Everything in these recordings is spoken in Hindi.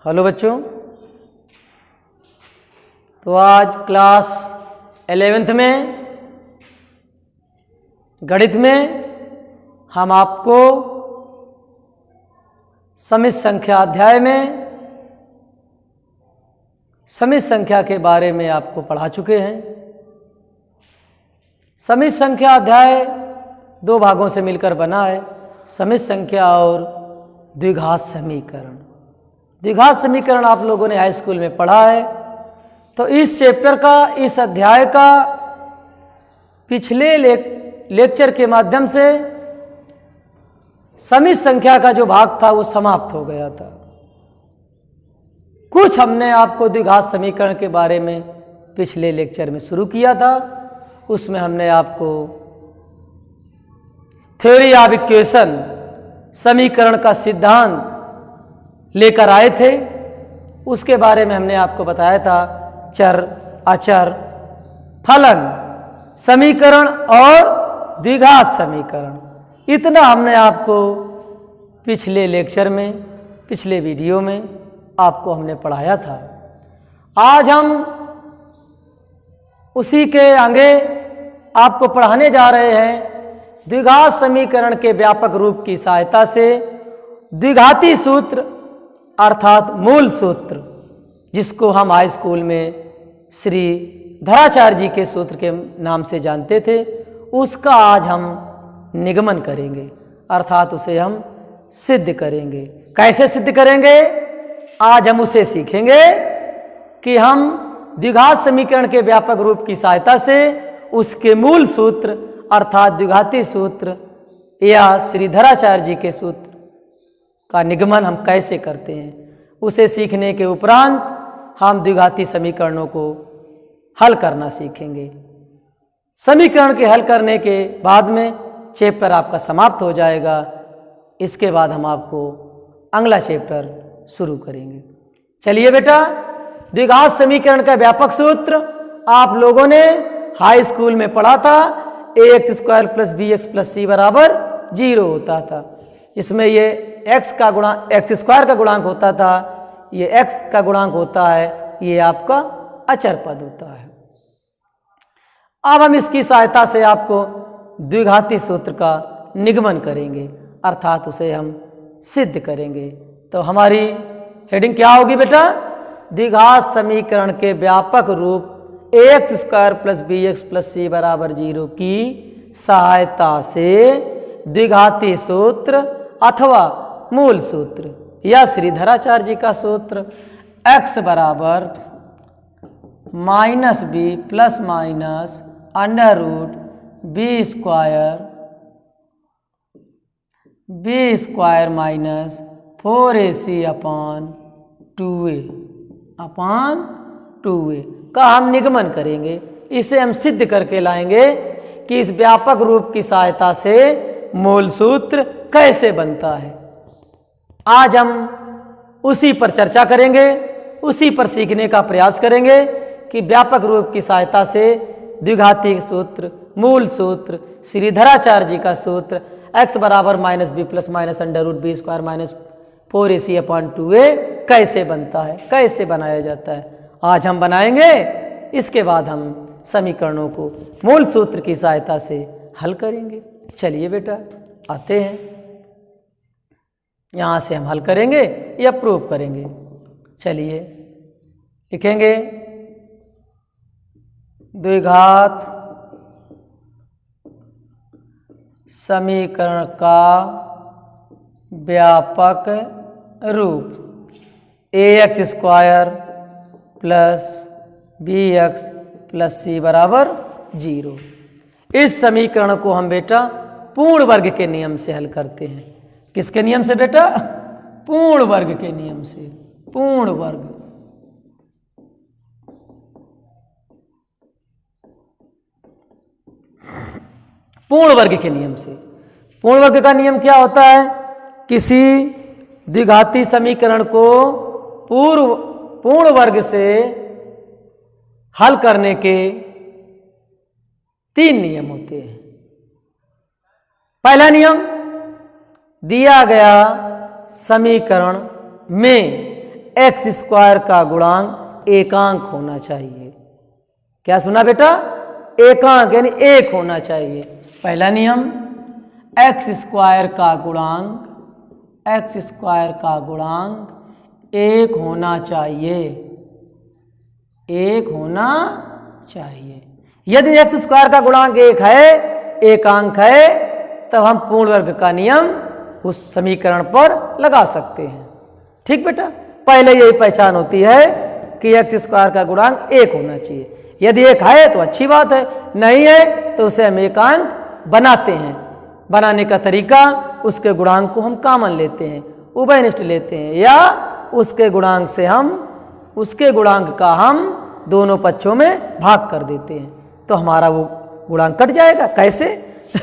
हेलो बच्चों। तो आज क्लास 11th में गणित में हम आपको समित संख्या अध्याय में समित संख्या के बारे में आपको पढ़ा चुके हैं। समित संख्या अध्याय दो भागों से मिलकर बना है, समित संख्या और द्विघात समीकरण। द्विघात समीकरण आप लोगों ने हाई स्कूल में पढ़ा है। तो इस चैप्टर का, इस अध्याय का पिछले लेक्चर के माध्यम से समित संख्या का जो भाग था वो समाप्त हो गया था। कुछ हमने आपको द्विघात समीकरण के बारे में पिछले लेक्चर में शुरू किया था। उसमें हमने आपको थ्योरी ऑफ इक्वेशन, समीकरण का सिद्धांत लेकर आए थे। उसके बारे में हमने आपको बताया था चर, अचर, फलन समीकरण और द्विघात समीकरण। इतना हमने आपको पिछले लेक्चर में, पिछले वीडियो में आपको हमने पढ़ाया था। आज हम उसी के आगे आपको पढ़ाने जा रहे हैं द्विघात समीकरण के व्यापक रूप की सहायता से द्विघाती सूत्र अर्थात मूल सूत्र, जिसको हम हाई स्कूल में श्री धराचार्य जी के सूत्र के नाम से जानते थे, उसका आज हम निगमन करेंगे अर्थात उसे हम सिद्ध करेंगे। कैसे सिद्ध करेंगे? आज हम उसे सीखेंगे कि हम द्विघात समीकरण के व्यापक रूप की सहायता से उसके मूल सूत्र अर्थात द्विघाती सूत्र या श्री धराचार्य जी के सूत्र का निगमन हम कैसे करते हैं। उसे सीखने के उपरांत हम द्विघाती समीकरणों को हल करना सीखेंगे। समीकरण के हल करने के बाद में चैप्टर आपका समाप्त हो जाएगा। इसके बाद हम आपको अगला चैप्टर शुरू करेंगे। चलिए बेटा, द्विघात समीकरण का व्यापक सूत्र आप लोगों ने हाई स्कूल में पढ़ा था। ax² + bx + c बराबर 0 होता था। इसमें ये x का गुणांक, x² का गुणांक होता था, ये x का गुणांक होता है, ये आपका अचर पद होता है। अब हम इसकी सहायता से आपको द्विघाती सूत्र का निगमन करेंगे अर्थात उसे हम सिद्ध करेंगे। तो हमारी हेडिंग क्या होगी बेटा? द्विघात समीकरण के व्यापक रूप ax² + bx + c बराबर 0 की सहायता से द्विघाती सूत्र अथवा मूल सूत्र या श्री धराचार्य जी का सूत्र x बराबर -b + -b² 4ac/2a का हम निगमन करेंगे। इसे हम सिद्ध करके लाएंगे कि इस व्यापक रूप की सहायता से मूल सूत्र कैसे बनता है। आज हम उसी पर चर्चा करेंगे, उसी पर सीखने का प्रयास करेंगे कि व्यापक रूप की सहायता से द्विघाती सूत्र, मूल सूत्र, श्री धराचार्य जी का सूत्र x बराबर -b + -√b² - 4ac/2a कैसे बनता है, कैसे बनाया जाता है, आज हम बनाएंगे। इसके बाद हम समीकरणों को मूल सूत्र की सहायता से हल करेंगे। चलिए बेटा, आते हैं, यहाँ से हम हल करेंगे या प्रूव करेंगे। चलिए लिखेंगे द्विघात समीकरण का व्यापक रूप ax² + bx + c बराबर 0। इस समीकरण को हम बेटा पूर्ण वर्ग के नियम से हल करते हैं। किसके नियम से बेटा? पूर्ण वर्ग के नियम से। पूर्ण वर्ग, पूर्ण वर्ग के नियम से। पूर्ण वर्ग का नियम क्या होता है? किसी द्विघाती समीकरण को पूर्ण वर्ग से हल करने के 3 नियम होते हैं। पहला नियम, दिया गया समीकरण में एक्स स्क्वायर का गुणांक एकांक होना चाहिए। क्या सुना बेटा? एकांक यानी एक होना चाहिए। पहला नियम, एक्स स्क्वायर का गुणांक एक होना चाहिए, एक होना चाहिए। यदि एक्स स्क्वायर का गुणांक एक है, एकांक है, तब हम पूर्ण वर्ग का नियम उस समीकरण पर लगा सकते हैं। ठीक बेटा, पहले यही पहचान होती है कि एक्स स्क्वायर का गुणांक एक होना चाहिए। यदि एक है तो अच्छी बात है, नहीं है तो उसे हम एकांक बनाते हैं। बनाने का तरीका, उसके गुणांक को हम कॉमन लेते हैं, उभयनिष्ठ लेते हैं, या उसके गुणांक से हम उसके गुणांक का हम दोनों पक्षों में भाग कर देते हैं, तो हमारा वो गुणांक कट जाएगा। कैसे?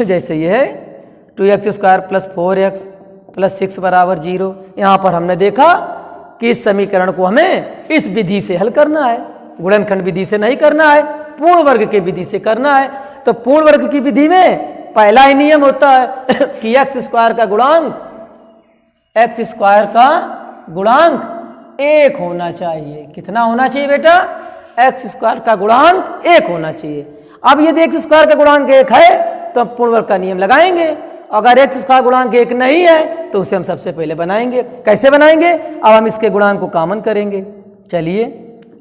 जैसे ये है 2x square plus 4x plus 6 बराबर 0। यहाँ पर हमने देखा कि इस समीकरण को हमें इस विधि से हल करना है, गुणनखंड विधि से नहीं करना है, पूर्ण वर्ग की विधि से करना है। तो पूर्ण वर्ग की विधि में पहला ही नियम होता है कि एक्स स्क्वायर का गुणांक एक होना चाहिए। कितना होना चाहिए बेटा? एक्स स्क्वायर का गुणांक एक होना चाहिए। अब यदि एक्स स्क्वायर का गुणांक एक है तो हम पूर्ण वर्ग का नियम लगाएंगे। अगर एक्स स्क्वायर गुणांक एक नहीं है तो उसे हम सबसे पहले बनाएंगे। कैसे बनाएंगे? अब हम इसके गुणांक को कॉमन करेंगे। चलिए,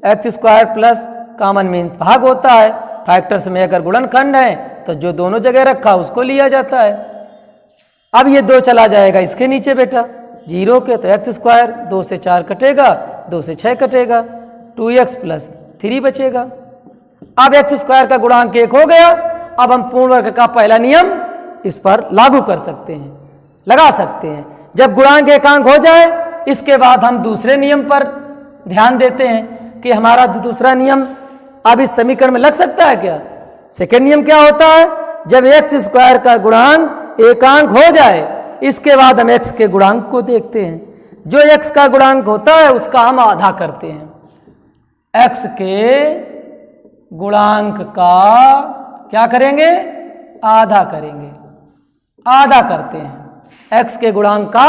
x square plus common mean भाग होता है, फैक्टर्स में अगर गुणनखंड है तो जो दोनों जगह रखा उसको लिया जाता है। अब ये 2 चला जाएगा इसके नीचे बेटा 0 के, तो एक्स स्क्वायर 2 से 4 कटेगा, 2 से 6 कटेगा, 2x प्लस 3 बचेगा। अब एक्स स्क्वायर का गुणांक एक हो गया। अब हम पूर्ण वर्ग का पहला नियम इस पर लागू कर सकते हैं, लगा सकते हैं। जब गुणांक एकांक हो जाए, इसके बाद हम दूसरे नियम पर ध्यान देते हैं कि हमारा दूसरा नियम अब इस समीकरण में लग सकता है क्या। सेकेंड नियम क्या होता है? जब एक्स स्क्वायर का गुणांक एकांक हो जाए, इसके बाद हम एक्स के गुणांक को देखते हैं। जो एक्स का गुणांक होता है उसका हम आधा करते हैं। एक्स के गुणांक का क्या करेंगे? आधा करेंगे, आधा करते हैं। एक्स के गुणांक का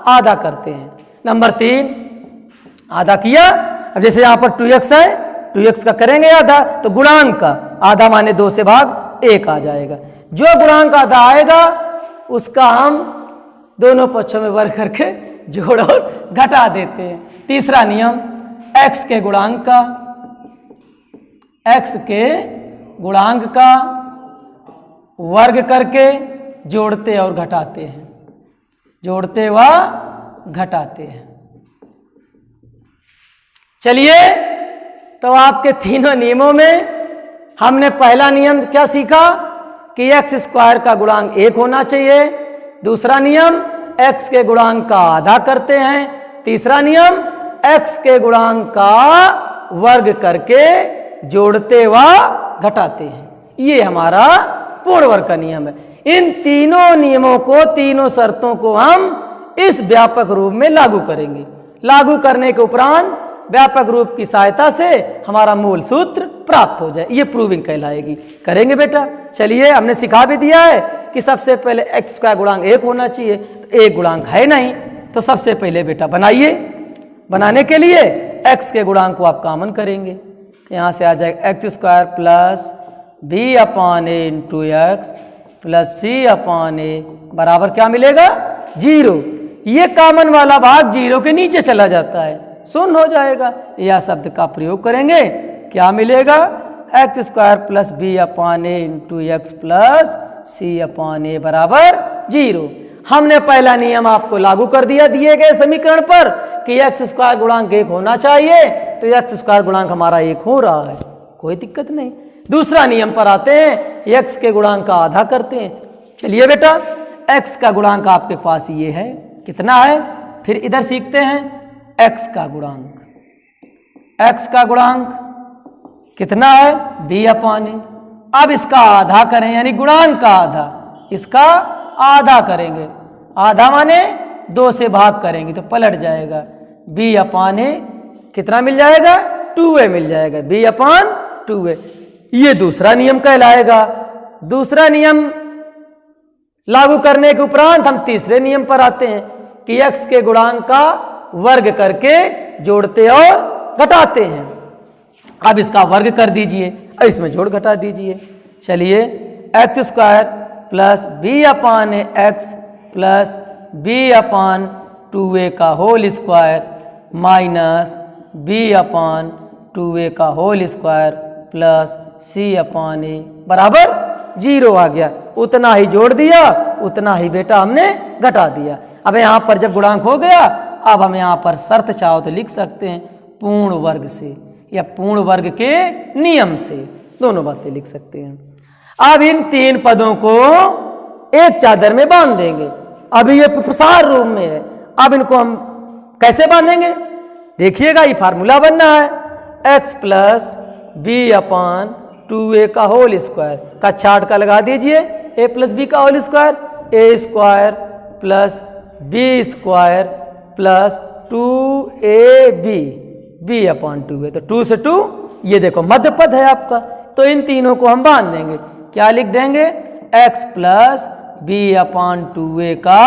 आधा करते हैं। नंबर 3, आधा किया। अब जैसे यहां पर 2x है, 2x का करेंगे आधा, तो गुणांक का आधा माने 2 से भाग 1 आ जाएगा। जो गुणांक आधा आएगा उसका हम दोनों पक्षों में वर्ग करके जोड़ और घटा देते हैं। तीसरा नियम, x के गुणांक का वर्ग करके जोड़ते और घटाते हैं, जोड़ते व घटाते हैं। चलिए, तो आपके तीनों नियमों में हमने पहला नियम क्या सीखा कि एक्स स्क्वायर का गुणांक एक होना चाहिए। दूसरा नियम, एक्स के गुणांक का आधा करते हैं। तीसरा नियम, एक्स के गुणांक का वर्ग करके जोड़ते व घटाते हैं। ये हमारा पूर्ण वर्ग का नियम है। इन तीनों नियमों को, तीनों शर्तों को हम इस व्यापक रूप में लागू करेंगे। लागू करने के उपरांत व्यापक रूप की सहायता से हमारा मूल सूत्र प्राप्त हो जाए, ये प्रूविंग कहलाएगी। करेंगे बेटा। चलिए, हमने सिखा भी दिया है कि सबसे पहले एक्स का गुणांक एक होना चाहिए, तो एक गुणांक है नहीं, तो सबसे पहले बेटा बनाइए। बनाने के लिए एक्स के गुणांक को आप कॉमन करेंगे। यहां से आ जाएगा x square plus b upon a into x plus c upon a बराबर क्या मिलेगा? 0। ये कॉमन वाला भाग 0 के नीचे चला जाता है, शून्य हो जाएगा। यह शब्द का प्रयोग करेंगे, क्या मिलेगा? X square plus b upon a into x plus c upon a बराबर 0। हमने पहला नियम आपको लागू कर दिया दिए गए समीकरण पर कि एक्स स्क्वायर गुणांक एक होना चाहिए, तो एक्स स्क्वायर गुणांक हमारा एक हो रहा है, कोई दिक्कत नहीं। दूसरा नियम पर आते हैं, एक्स के गुणांक का आधा करते हैं। चलिए बेटा, एक्स का गुणांक आपके पास ये है, कितना है? फिर इधर सीखते हैं एक्स का गुणांक। एक्स का गुणांक कितना है? बी अपॉन ए। अब इसका आधा करें, यानी गुणांक का आधा, इसका आधा करेंगे। आधा माने 2 से भाग करेंगे तो पलट जाएगा। बी अपॉन ए कितना मिल जाएगा? 2a मिल जाएगा, बी अपॉन 2a। ये दूसरा नियम कहलाएगा। दूसरा नियम लागू करने के उपरांत हम तीसरे नियम पर आते हैं कि x के गुणांक का वर्ग करके जोड़ते और घटाते हैं। अब इसका वर्ग कर दीजिए, इसमें जोड़ घटा दीजिए। चलिए, एक्स स्क्वायर प्लस बी अपान एक्स प्लस बी अपान 2a का होल स्क्वायर माइनस बी अपान 2a का होल स्क्वायर प्लस सी अपान ए बराबर 0 आ गया। उतना ही जोड़ दिया, उतना ही बेटा हमने घटा दिया। अब यहाँ पर जब गुणांक हो गया, अब हम यहाँ पर शर्त चाहो तो लिख सकते हैं पूर्ण वर्ग से या पूर्ण वर्ग के नियम से, दोनों बातें लिख सकते हैं। अब इन तीन पदों को एक चादर में बांध देंगे। अभी ये प्रसार रूप में है, अब इनको हम कैसे बांधेंगे? देखिएगा, ये फार्मूला बनना है एक्स प्लस बी अपान 2a का होल स्क्वायर का चार्ट का लगा दीजिए, a प्लस बी का whole square, a square plus B square plus 2ab b upon 2a, तो 2 से 2 ये देखो मध्य पद है आपका, तो इन तीनों को हम बांध देंगे। क्या लिख देंगे? x प्लस बी अपान 2a का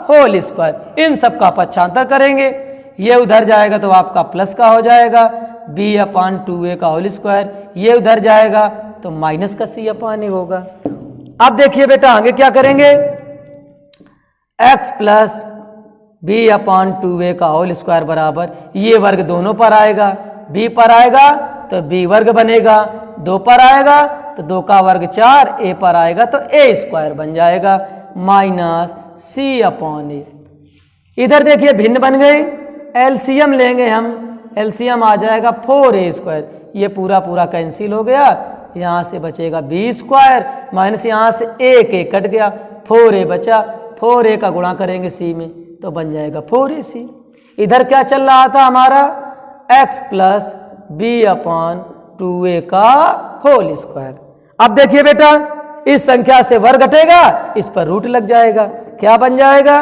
होल स्क्वायर। इन सब का पक्षांतर करेंगे, ये उधर जाएगा तो आपका प्लस का हो जाएगा b अपान 2a का होल स्क्वायर, ये उधर जाएगा तो माइनस का c अपान a होगा। अब देखिए बेटा आगे क्या करेंगे, x प्लस बी अपान 2a का होल स्क्वायर बराबर, ये वर्ग दोनों पर आएगा, b पर आएगा तो b वर्ग बनेगा, 2 पर आएगा तो 2 का वर्ग 4, a पर आएगा तो a स्क्वायर बन जाएगा माइनस c अपान a। इधर देखिए भिन्न बन गई, एलसीएम लेंगे हम, एलसीएम आ जाएगा 4a स्क्वायर, ये पूरा कैंसिल हो गया, यहाँ से बचेगा b स्क्वायर माइनस यहाँ से a कट गया, 4a बचा, 4a का गुणा करेंगे c में तो बन जाएगा 4ac। इधर क्या चल रहा था हमारा, x प्लस बी अपान 2a का होल स्क्वायर। अब देखिए बेटा इस संख्या से वर्ग घटेगा, इस पर रूट लग जाएगा, क्या बन जाएगा,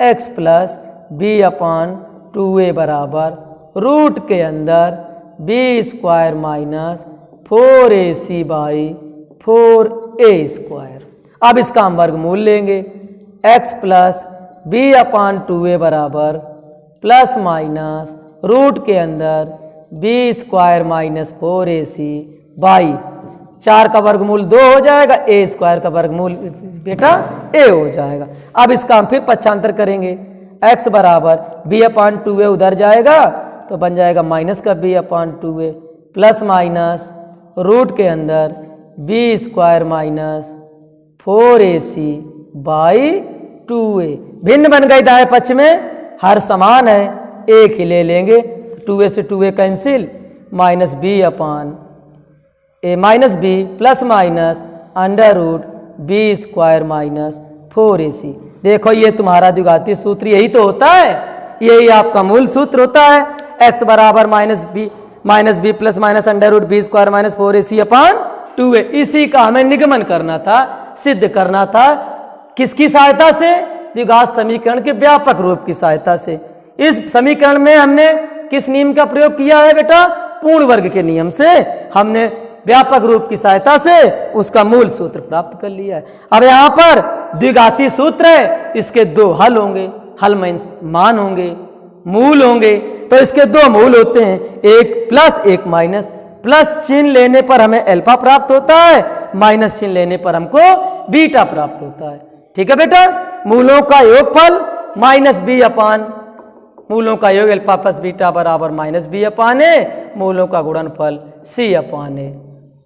x प्लस बी अपान 2a बराबर रूट के अंदर b square minus 4ac by 4a square. अब इसका हम वर्गमूल लेंगे, x प्लस बी अपान 2a बराबर प्लस माइनस रूट के अंदर b square minus 4ac by 4 का वर्गमूल 2 हो जाएगा, a स्क्वायर का वर्गमूल बेटा a हो जाएगा। अब इसका हम फिर पक्षांतर करेंगे, x बराबर b अपान 2a उधर जाएगा तो बन जाएगा माइनस का b upon 2a plus minus root के अंदर b square minus 4ac by 2a। भिन्न बन गई दाएं पक्ष में, हर समान है, एक ही ले लेंगे, 2a से 2a cancel, minus b upon a minus b plus minus under root b square minus 4ac। देखो ये तुम्हारा द्विघातीय सूत्र यही तो होता है, यही आपका मूल सूत्र होता है, x बराबर minus B plus minus under root b square minus 4ac upon 2a। इसी का हमें निगमन करना था, सिद्ध करना था, किसकी सहायता से, द्विघात समीकरण के व्यापक रूप की सहायता से। इस समीकरण में हमने किस नियम का प्रयोग किया है बेटा, पूर्ण वर्ग के नियम से हमने व्यापक रूप की सहायता से उसका मूल सूत्र प्राप्त कर लिया है। अब यहाँ पर द्विघाती सूत्र है, इसके 2 हल होंगे, हल मीन्स मान होंगे, मूल होंगे, तो इसके 2 मूल होते हैं, एक प्लस एक माइनस। प्लस चिन्ह लेने पर हमें अल्फा प्राप्त होता है, माइनस चिन्ह लेने पर हमको बीटा प्राप्त होता है। ठीक है बेटा, मूलों का योगफल माइनस बी अपान मूलों का योग अल्फा प्लस बीटा बराबर माइनस बी अपान ए, मूलों का गुणनफल सी अपान ए।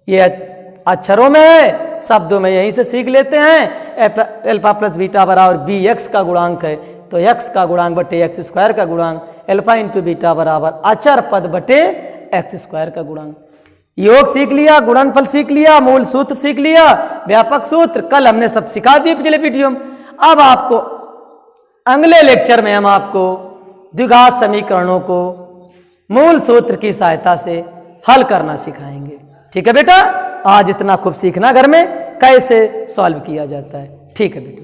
ये अक्षरों में है, शब्दों में यहीं से सीख लेते हैं। अल्फा प्लस बीटा बराबर बी एक्स का गुणांक है, तो एक्स का गुणांक बटे एक्स स्क्वायर का गुणांक, अल्फा इंटू बीटा बराबर अचर पद बटे एक्स स्क्वायर का गुणांक। योग सीख लिया, गुणनफल सीख लिया, मूल सूत्र सीख लिया, व्यापक सूत्र कल हमने सब सिखा दिए पिछले वीडियो में। अब आपको अगले लेक्चर में हम आपको द्विघात समीकरणों को मूल सूत्र की सहायता से हल करना सिखाएंगे। ठीक है बेटा, आज इतना खूब सीखना घर में कैसे सॉल्व किया जाता है। ठीक है बेटा।